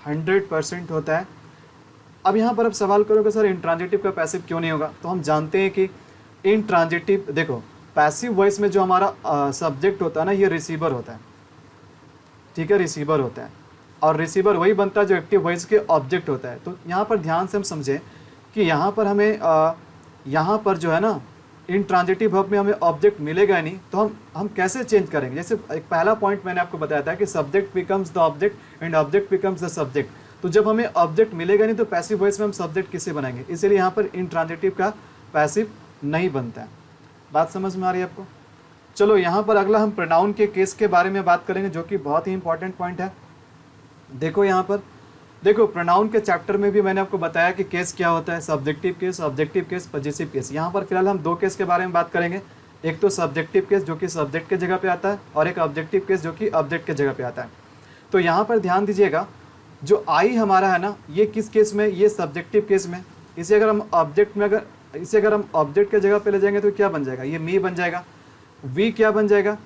100% होता है। अब यहाँ पर अब सवाल करोगे सर इनट्रांजिटिव का पैसिव क्यों नहीं होगा, तो हम जानते हैं कि इनट्रांजिटिव, देखो पैसिव वॉइस में जो हमारा सब्जेक्ट होता है ना, ये रिसीवर होता है, ठीक है, रिसीवर होता है, और रिसीवर वही बनता है जो एक्टिव वॉइस के ऑब्जेक्ट होता है। तो यहाँ पर ध्यान से हम समझें कि यहाँ पर हमें यहाँ पर जो है ना इनट्रांजिटिव वर्ब में हमें ऑब्जेक्ट मिलेगा ही नहीं, तो हम कैसे चेंज करेंगे। जैसे एक पहला पॉइंट मैंने आपको बताया था कि subject becomes the object and object becomes the subject. तो जब हमें ऑब्जेक्ट मिलेगा नहीं तो पैसिव वॉइस में हम सब्जेक्ट किससे बनाएंगे, इसलिए यहाँ पर इनट्रांजिटिव का पैसिव नहीं बनता है। बात समझ में आ रही है आपको। चलो यहाँ पर अगला हम प्रोनाउन के केस के बारे में बात करेंगे, जो कि बहुत ही इंपॉर्टेंट पॉइंट है। देखो यहाँ पर देखो प्रोनाउन के चैप्टर में भी मैंने आपको बताया कि केस क्या होता है, subjective case, objective case, positive case. यहाँ पर फिलहाल हम दो केस के बारे में बात करेंगे, एक तो सब्जेक्टिव केस जो कि सब्जेक्ट के जगह पे आता है, और एक ऑब्जेक्टिव केस जो कि ऑब्जेक्ट के जगह पे आता है। तो यहाँ पर ध्यान दीजिएगा, जो आई हमारा है ना, ये किस केस में, ये सब्जेक्टिव केस में। इसे अगर हम ऑब्जेक्ट में इसे अगर हम ऑब्जेक्ट के जगह पे ले जाएंगे तो क्या बन जाएगा, ये मी बन जाएगा। वी क्या बन जाएगा,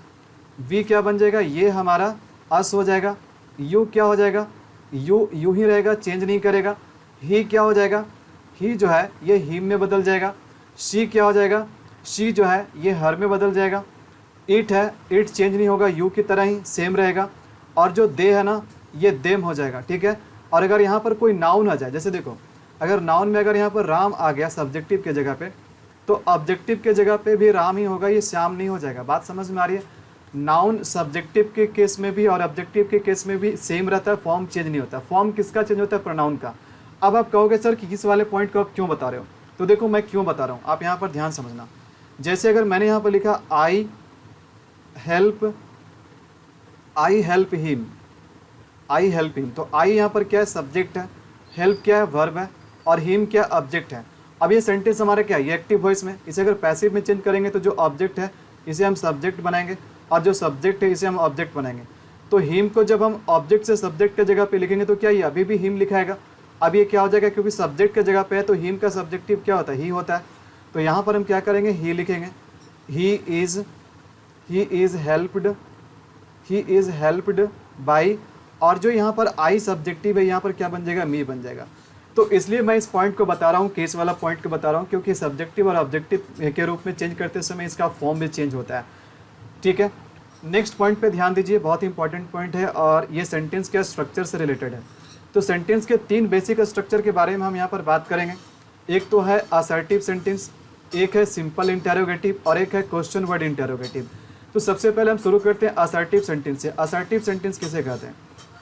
वी क्या बन जाएगा, ये हमारा अस हो जाएगा। यू क्या हो जाएगा, यू ही रहेगा, चेंज नहीं करेगा। ही क्या हो जाएगा, ही जो है ये हिम में बदल जाएगा। शी क्या हो जाएगा, शी जो है ये हर में बदल जाएगा। इट है, इट चेंज नहीं होगा, यू की तरह ही सेम रहेगा। और जो दे है ना, ये देम हो जाएगा, ठीक है। और अगर यहाँ पर कोई नाउन आ जाए, जैसे देखो अगर नाउन में अगर यहाँ पर राम आ गया सब्जेक्टिव के जगह पे, तो ऑब्जेक्टिव के जगह पे भी राम ही होगा, ये श्याम नहीं हो जाएगा। बात समझ में आ रही है। नाउन सब्जेक्टिव के केस में भी और ऑब्जेक्टिव के केस में भी सेम रहता है, फॉर्म चेंज नहीं होता। फॉर्म किसका चेंज होता है, प्रोनाउन का। अब आप कहोगे सर कि इस वाले पॉइंट को आप क्यों बता रहे हो, तो देखो मैं क्यों बता रहा हूँ, आप यहाँ पर ध्यान समझना। जैसे अगर मैंने यहाँ पर लिखा I help him, I help him, तो आई यहाँ पर क्या है, सब्जेक्ट है, हेल्प क्या है, वर्ब है, और हिम क्या ऑब्जेक्ट है। अब ये सेंटेंस हमारा क्या है, ये एक्टिव वॉइस में। इसे अगर पैसिव में चेंज करेंगे तो जो ऑब्जेक्ट है इसे हम सब्जेक्ट बनाएंगे, और जो सब्जेक्ट है इसे हम ऑब्जेक्ट बनाएंगे। तो हिम को जब हम ऑब्जेक्ट से सब्जेक्ट के जगह पे लिखेंगे तो क्या ये अभी भी हिम लिखाएगा। अब ये क्या हो जाएगा, क्योंकि सब्जेक्ट के जगह पे है तो हिम का सब्जेक्टिव क्या होता है, ही होता है। तो यहाँ पर हम क्या करेंगे, ही लिखेंगे। ही इज़ हेल्प्ड बाई, और जो यहाँ पर आई सब्जेक्टिव है यहाँ पर क्या बन जाएगा, मी बन जाएगा। तो इसलिए मैं इस पॉइंट को बता रहा हूँ, केस वाला पॉइंट को बता रहा हूँ, क्योंकि सब्जेक्टिव और ऑब्जेक्टिव के रूप में चेंज करते समय इसका फॉर्म भी चेंज होता है, ठीक है। नेक्स्ट पॉइंट पे ध्यान दीजिए, बहुत ही इंपॉर्टेंट पॉइंट है, और ये सेंटेंस के स्ट्रक्चर से रिलेटेड है। तो सेंटेंस के 3 बेसिक स्ट्रक्चर के बारे में हम यहाँ पर बात करेंगे। एक तो है असर्टिव सेंटेंस, एक है सिंपल इंटेरोगेटिव, और एक है क्वेश्चन वर्ड इंटेरोगेटिव। तो सबसे पहले हम शुरू करते हैं असर्टिव सेंटेंस से। असर्टिव सेंटेंस किसे कहते हैं,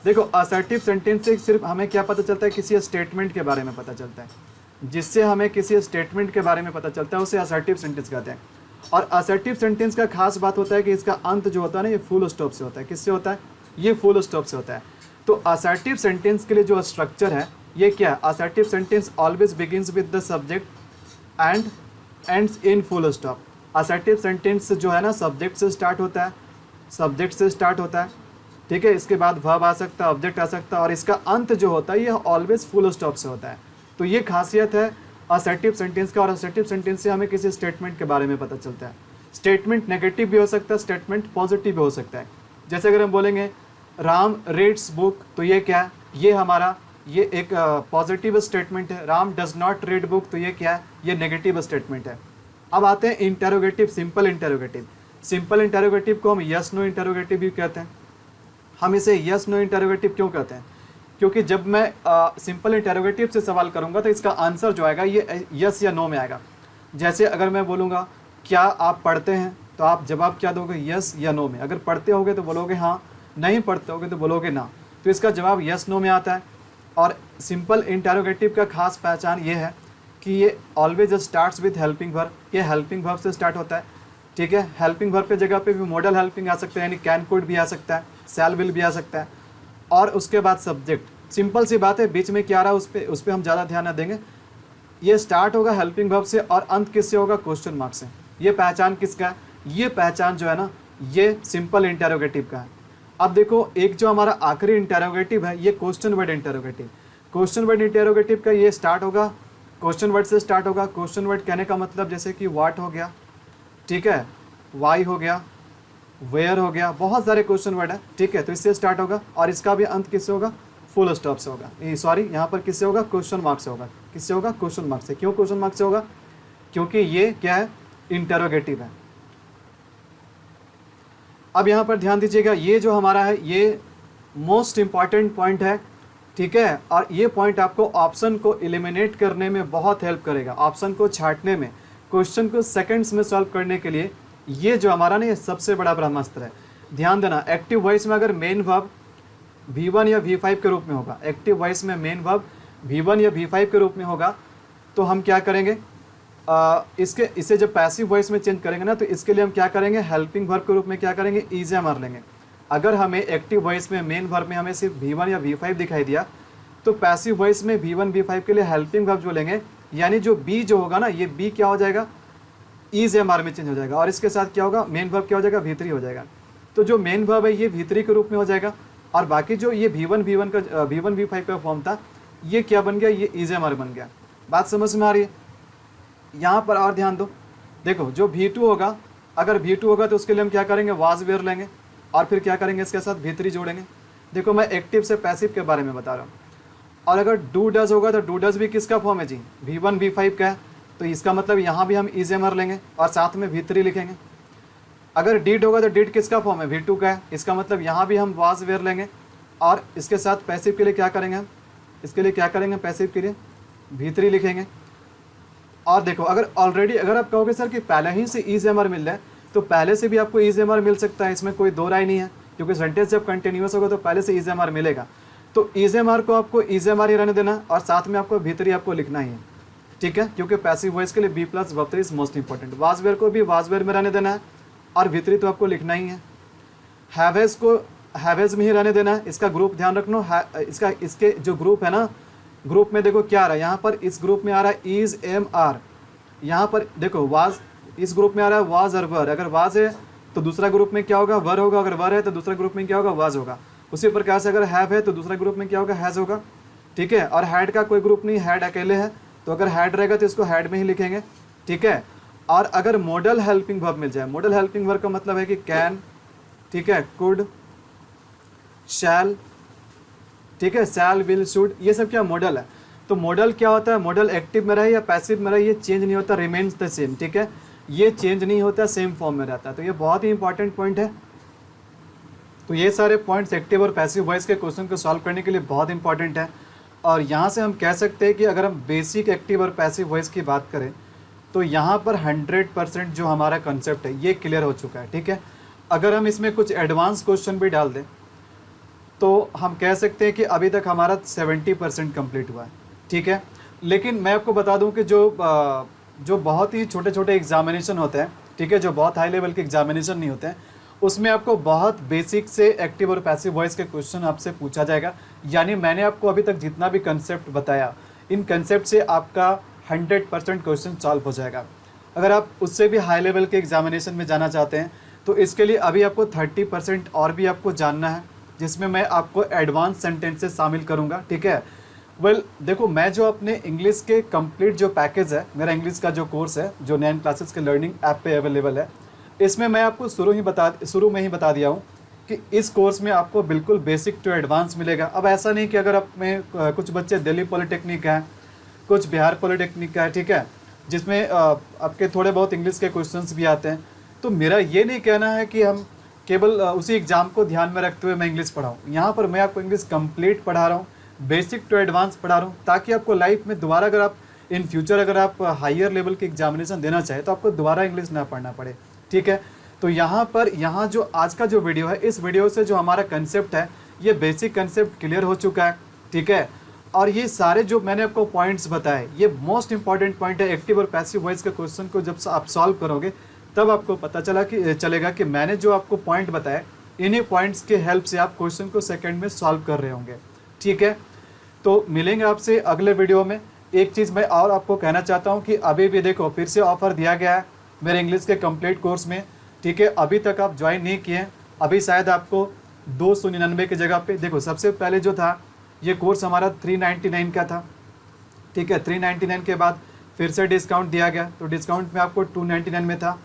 देखो असर्टिव सेंटेंस से सिर्फ हमें क्या पता चलता है, किसी स्टेटमेंट के बारे में पता चलता है। जिससे हमें किसी स्टेटमेंट के बारे में पता चलता है उसे असर्टिव सेंटेंस कहते हैं। और असर्टिव सेंटेंस का खास बात होता है कि इसका अंत जो होता है ना, ये फुल स्टॉप से होता है। किससे होता है, ये फुल स्टॉप से होता है। तो असर्टिव सेंटेंस के लिए जो स्ट्रक्चर है ये क्या है, assertive sentence always begins with the subject and ends in full stop. Assertive sentence जो है ना सब्जेक्ट से स्टार्ट होता है, ठीक है। इसके बाद वर्ब आ सकता है, ऑब्जेक्ट आ सकता है, और इसका अंत जो होता है ये ऑलवेज फुल स्टॉप से होता है। तो ये खासियत है असर्टिव सेंटेंस का। और असर्टिव सेंटेंस से हमें किसी स्टेटमेंट के बारे में पता चलता है। स्टेटमेंट नेगेटिव भी हो सकता है, स्टेटमेंट पॉजिटिव भी हो सकता है। जैसे अगर हम बोलेंगे राम रीड्स बुक, तो ये क्या है, ये हमारा ये एक पॉजिटिव स्टेटमेंट है। Ram does not read book, तो ये क्या है, ये नेगेटिव स्टेटमेंट है। अब आते हैं interrogative, simple interrogative. Simple interrogative को हम यस नो इंटेरोगेटिव भी कहते हैं। हम इसे यस नो इंटेरोगेटिव क्यों कहते हैं, क्योंकि जब मैं सिंपल इंटेरोगेटिव से सवाल करूंगा तो इसका आंसर जो आएगा ये यस या नो में आएगा। जैसे अगर मैं बोलूँगा क्या आप पढ़ते हैं, तो आप जवाब क्या दोगे, यस या नो में। अगर पढ़ते होगे तो बोलोगे हाँ, नहीं पढ़ते होगे तो बोलोगे ना। तो इसका जवाब यस नो में आता है। और सिंपल इंटेरोगेटिव का खास पहचान ये है कि ये always starts with helping verb. ये हेल्पिंग वर्ब से स्टार्ट होता है, ठीक है। हेल्पिंग वर्ब के जगह पे भी मॉडल हेल्पिंग आ सकता है, यानी कैन कुड भी आ सकता है, शैल विल भी आ सकता है। और उसके बाद सब्जेक्ट। सिंपल सी बात है, बीच में क्या आ रहा है उस पर हम ज़्यादा ध्यान न देंगे। ये स्टार्ट होगा हेल्पिंग वर्ब से और अंत किससे होगा, क्वेश्चन मार्क से। ये पहचान किसका है, ये पहचान जो है ना ये सिंपल इंटेरोगेटिव का है। अब देखो एक जो हमारा आखिरी इंटेरोगेटिव है ये question word interrogative. Question word interrogative का ये स्टार्ट होगा क्वेश्चन वर्ड से स्टार्ट होगा। क्वेश्चन वर्ड कहने का मतलब जैसे कि व्हाट हो गया, ठीक है, वाई हो गया, वेयर हो गया, बहुत सारे क्वेश्चन वर्ड है, ठीक है। तो इससे स्टार्ट होगा और इसका भी अंत किससे होगा, फुल स्टॉप से होगा, सॉरी यहाँ पर किससे होगा, क्वेश्चन मार्क से होगा। किससे होगा, क्वेश्चन मार्क से। क्यों क्वेश्चन मार्क से होगा, क्योंकि ये क्या है, इंटरोगेटिव है। अब यहाँ पर ध्यान दीजिएगा, ये जो हमारा है ये मोस्ट इंपॉर्टेंट पॉइंट है, ठीक है। और ये पॉइंट आपको ऑप्शन को एलिमिनेट करने में बहुत हेल्प करेगा, ऑप्शन को छांटने में, क्वेश्चन को सेकंड्स में सॉल्व करने के लिए ये जो हमारा ना ये सबसे बड़ा ब्रह्मास्त्र है। ध्यान देना, एक्टिव वॉइस में अगर मेन वर्ब V1 या V5 के रूप में होगा, एक्टिव वॉइस में मेन वर्ब V1 या V5 के रूप में होगा, तो हम क्या करेंगे, इसे जब पैसिव वॉइस में चेंज करेंगे ना, तो इसके लिए हम क्या करेंगे, हेल्पिंग वर्ब के रूप में क्या करेंगे, इज मार लेंगे। अगर हमें एक्टिव वॉइस में मेन वर्ब में हमें सिर्फ V1 या V5 दिखाई दिया, तो पैसिव वॉइस में V1 V5 के लिए हेल्पिंग वर्ब जो लेंगे, यानी जो बी जो होगा ना, ये बी क्या हो जाएगा, इज में चेंज हो जाएगा, और इसके साथ क्या होगा, मेन वर्ब क्या हो जाएगा, V3 हो जाएगा। तो जो मेन वर्ब है ये V3 के रूप में हो जाएगा, और बाकी जो ये V1 V5 का फॉर्म था, ये क्या बन गया, ये इज बन गया। बात समझ में आ रही है। यहाँ पर और ध्यान दो, देखो जो V2 होगा, अगर V2 होगा तो उसके लिए हम क्या करेंगे, वाज वेयर लेंगे, और फिर क्या करेंगे, इसके साथ V3 जोड़ेंगे। देखो मैं एक्टिव से पैसिव के बारे में बता रहा हूँ। और अगर डू डज होगा, तो डू डज भी किसका फॉर्म है जी, V1 V5 का है, तो इसका मतलब यहाँ भी हम इज लेंगे और साथ में V3 लिखेंगे। अगर डिड होगा तो डिड किसका फॉर्म है, V2 का है, इसका मतलब यहाँ भी हम वाज वेयर लेंगे, और इसके साथ पैसिव के लिए क्या करेंगे हम, इसके लिए क्या करेंगे, पैसिव के लिए V3 लिखेंगे। और देखो अगर ऑलरेडी अगर आप कहोगे सर कि पहले ही से इज मिल रहा है, तो पहले से भी आपको इज मिल सकता है, इसमें कोई दो राय नहीं है, क्योंकि सेंटेंस जब कंटिन्यूस होगा तो पहले से इज मिलेगा। तो इज को आपको इज ही रहने देना, और साथ में आपको V3 आपको लिखना ही है, ठीक है, क्योंकि पैसिव वॉइस के लिए B plus verb 3 is most important. Was were को भी वाजवेयर में रहने देना है, और V3 तो आपको लिखना ही है। हैवेज को हैवेज में ही रहने देना है, इसका ग्रुप ध्यान रखना, इसके जो ग्रुप है ना, ग्रुप में देखो क्या आ रहा है, यहाँ पर इस ग्रुप में आ रहा है इज एम आर, यहाँ पर देखो वाज, इस ग्रुप में आ रहा है वाज और वर। अगर वाज है तो दूसरा ग्रुप में क्या होगा, वर होगा, अगर वर है तो दूसरा ग्रुप में क्या होगा, वाज होगा। उसी प्रकार से अगर हैव है तो दूसरा ग्रुप में क्या होगा, हैज़ होगा, ठीक है। और हैड का कोई ग्रुप नहीं, हैड अकेले है, तो अगर हैड रहेगा तो इसको हैड में ही लिखेंगे, ठीक है। और अगर मॉडल हेल्पिंग वर्ब मिल जाए, मॉडल हेल्पिंग वर्ब का मतलब है कि कैन, ठीक है, कुड, शैल, ठीक है, शैल, विल, शुड, ये सब क्या मॉडल है। तो मॉडल क्या होता है, मॉडल एक्टिव में रहे या पैसिव में रहे, ये चेंज नहीं होता, रिमेन्स द सेम, ठीक है, ये चेंज नहीं होता, सेम फॉर्म में रहता है। तो ये बहुत ही इंपॉर्टेंट पॉइंट है। तो ये सारे पॉइंट्स एक्टिव और पैसिव वॉइस के क्वेश्चन को सॉल्व करने के लिए बहुत इंपॉर्टेंट है। और यहाँ से हम कह सकते हैं कि अगर हम बेसिक एक्टिव और पैसिव वॉइस की बात करें, तो यहाँ पर 100% जो हमारा कंसेप्ट है ये क्लियर हो चुका है, ठीक है। अगर हम इसमें कुछ एडवांस क्वेश्चन भी डाल दें, तो हम कह सकते हैं कि अभी तक हमारा 70% कंप्लीट हुआ है, ठीक है। लेकिन मैं आपको बता दूं कि जो बहुत ही छोटे छोटे एग्जामिनेशन होते हैं, ठीक है, जो बहुत हाई लेवल के एग्जामिनेशन नहीं होते हैं, उसमें आपको बहुत बेसिक से एक्टिव और पैसिव वॉइस के क्वेश्चन आपसे पूछा जाएगा। यानी मैंने आपको अभी तक जितना भी कंसेप्ट बताया, इन कंसेप्ट से आपका 100% क्वेश्चन सॉल्व हो जाएगा। अगर आप उससे भी हाई लेवल के एग्जामिनेशन में जाना चाहते हैं, तो इसके लिए अभी आपको 30% और भी आपको जानना है, जिसमें मैं आपको एडवांस सेंटेंसेस शामिल करूँगा, ठीक है। देखो मैं जो अपने इंग्लिश के कंप्लीट जो पैकेज है, मेरा इंग्लिश का जो कोर्स है, जो 9 क्लासेस के लर्निंग ऐप पे अवेलेबल है, इसमें मैं आपको शुरू में ही बता दिया हूँ कि इस कोर्स में आपको बिल्कुल बेसिक टू एडवांस मिलेगा। अब ऐसा नहीं कि अगर आप में कुछ बच्चे दिल्ली पॉलिटेक्निक हैं, कुछ बिहार पॉलिटेक्निक का है, ठीक है, जिसमें आपके थोड़े बहुत इंग्लिश के क्वेश्चंस भी आते हैं, तो मेरा ये नहीं कहना है कि हम केवल उसी एग्ज़ाम को ध्यान में रखते हुए मैं इंग्लिश पढ़ाऊँ। यहाँ पर मैं आपको इंग्लिश कंप्लीट पढ़ा रहा हूँ, बेसिक टू एडवांस पढ़ा रहा हूँ, ताकि आपको लाइफ में दोबारा अगर आप इन फ्यूचर अगर आप हायर लेवल की एग्जामिनेशन देना चाहें, तो आपको दोबारा इंग्लिश ना पढ़ना पड़े, ठीक है। तो यहाँ जो आज का जो वीडियो है, इस वीडियो से जो हमारा कंसेप्ट है, ये बेसिक कंसेप्ट क्लियर हो चुका है, ठीक है। और ये सारे जो मैंने आपको पॉइंट्स बताए, ये मोस्ट इंपॉर्टेंट पॉइंट है। एक्टिव और पैसिव वॉइस के क्वेश्चन को जब आप सॉल्व करोगे, तब आपको पता चलेगा कि मैंने जो आपको पॉइंट बताए, इन्हीं पॉइंट्स के हेल्प से आप क्वेश्चन को सेकंड में सॉल्व कर रहे होंगे, ठीक है। तो मिलेंगे आपसे अगले वीडियो में। एक चीज़ मैं और आपको कहना चाहता हूँ कि अभी भी देखो फिर से ऑफ़र दिया गया है मेरे इंग्लिश के कंप्लीट कोर्स में, ठीक है। अभी तक आप ज्वाइन नहीं किए, अभी शायद आपको 299 की जगह पे, देखो सबसे पहले जो था ये कोर्स हमारा 399 का था, ठीक है। 399 के बाद फिर से डिस्काउंट दिया गया, तो डिस्काउंट में आपको 299 में था,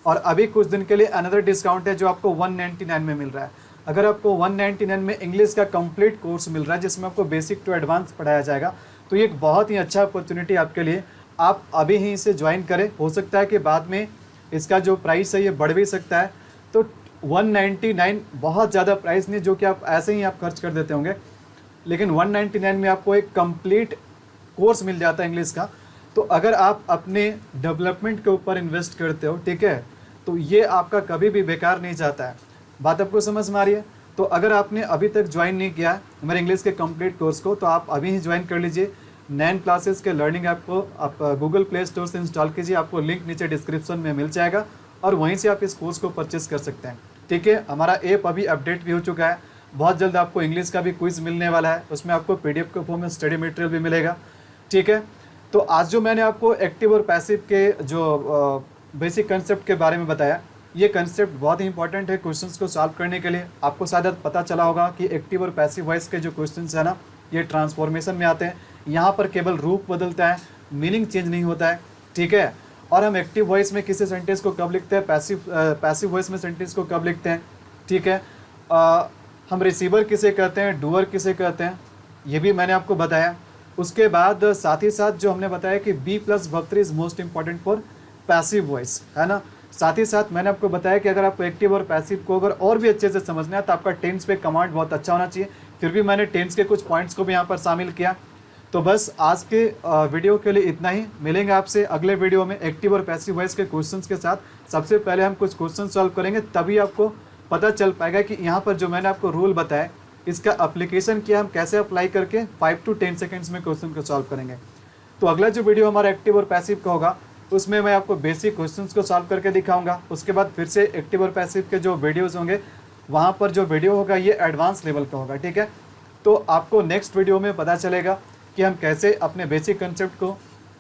और अभी कुछ दिन के लिए अनदर डिस्काउंट है जो आपको 199 में मिल रहा है। अगर आपको 199 में इंग्लिश का कंप्लीट कोर्स मिल रहा है जिसमें आपको बेसिक टू एडवांस पढ़ाया जाएगा, तो ये एक बहुत ही अच्छा अपॉर्चुनिटी आपके लिए, आप अभी ही इसे ज्वाइन करें। हो सकता है कि बाद में इसका जो प्राइस है ये बढ़ भी सकता है। तो 199 बहुत ज़्यादा प्राइस नहीं जो कि आप ऐसे ही आप खर्च कर देते होंगे, लेकिन 199 में आपको एक कंप्लीट कोर्स मिल जाता है इंग्लिश का। तो अगर आप अपने डेवलपमेंट के ऊपर इन्वेस्ट करते हो, ठीक है, तो ये आपका कभी भी बेकार नहीं जाता है। बात आपको समझ में आ रही है? तो अगर आपने अभी तक ज्वाइन नहीं किया है मेरे इंग्लिश के कंप्लीट कोर्स को, तो आप अभी ही ज्वाइन कर लीजिए। 9 क्लासेस के लर्निंग ऐप को आप गूगल प्ले स्टोर से इंस्टॉल कीजिए, आपको लिंक नीचे डिस्क्रिप्शन में मिल जाएगा और वहीं से आप इस कोर्स को परचेस कर सकते हैं। ठीक है, हमारा ऐप अभी अपडेट भी हो चुका है। बहुत जल्द आपको इंग्लिश का भी क्विज़ मिलने वाला है, उसमें आपको PDF के फॉर्म में स्टडी मटेरियल भी मिलेगा। ठीक है, तो आज जो मैंने आपको एक्टिव और पैसिव के जो बेसिक कंसेप्ट के बारे में बताया, ये कंसेप्ट बहुत ही इंपॉर्टेंट है क्वेश्चंस को सॉल्व करने के लिए। आपको शायद पता चला होगा कि एक्टिव और पैसिव वॉइस के जो क्वेश्चंस है ना, ये ट्रांसफॉर्मेशन में आते हैं। यहाँ पर केवल रूप बदलता है, मीनिंग चेंज नहीं होता है। ठीक है, और हम एक्टिव वॉइस में किसी सेंटेंस को कब लिखते हैं, पैसिव वॉइस में सेंटेंस को कब लिखते हैं। ठीक है, हम रिसीवर किसे कहते हैं, डूअर किसे कहते हैं, ये भी मैंने आपको बताया। उसके बाद साथ ही साथ जो हमने बताया कि B+verb3 is most important for passive voice, है ना। साथ ही साथ मैंने आपको बताया कि अगर आपको एक्टिव और पैसिव को अगर और भी अच्छे से समझना है तो आपका टेंस पे कमांड बहुत अच्छा होना चाहिए। फिर भी मैंने टेंस के कुछ पॉइंट्स को भी यहाँ पर शामिल किया। तो बस आज के वीडियो के लिए इतना ही। मिलेंगे आपसे अगले वीडियो में एक्टिव और पैसिव वॉइस के क्वेश्चंस के साथ। सबसे पहले हम कुछ क्वेश्चन सॉल्व करेंगे, तभी आपको पता चल पाएगा कि यहाँ पर जो मैंने आपको रूल बताया इसका एप्लीकेशन क्या, हम कैसे अप्लाई करके 5 to 10 सेकेंड्स में क्वेश्चन को सॉल्व करेंगे। तो अगला जो वीडियो हमारा एक्टिव और पैसिव का होगा उसमें मैं आपको बेसिक क्वेश्चंस को सॉल्व करके दिखाऊंगा। उसके बाद फिर से एक्टिव और पैसिव के जो वीडियोस होंगे वहाँ पर जो वीडियो होगा ये एडवांस लेवल का होगा। ठीक है, तो आपको नेक्स्ट वीडियो में पता चलेगा कि हम कैसे अपने बेसिक कंसेप्ट को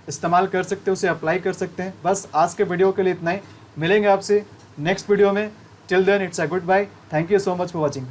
इस्तेमाल कर सकते हैं, उसे अप्लाई कर सकते हैं। बस आज के वीडियो के लिए इतना ही। मिलेंगे आपसे नेक्स्ट वीडियो में। Till then it's a good bye. Thank you so much for watching.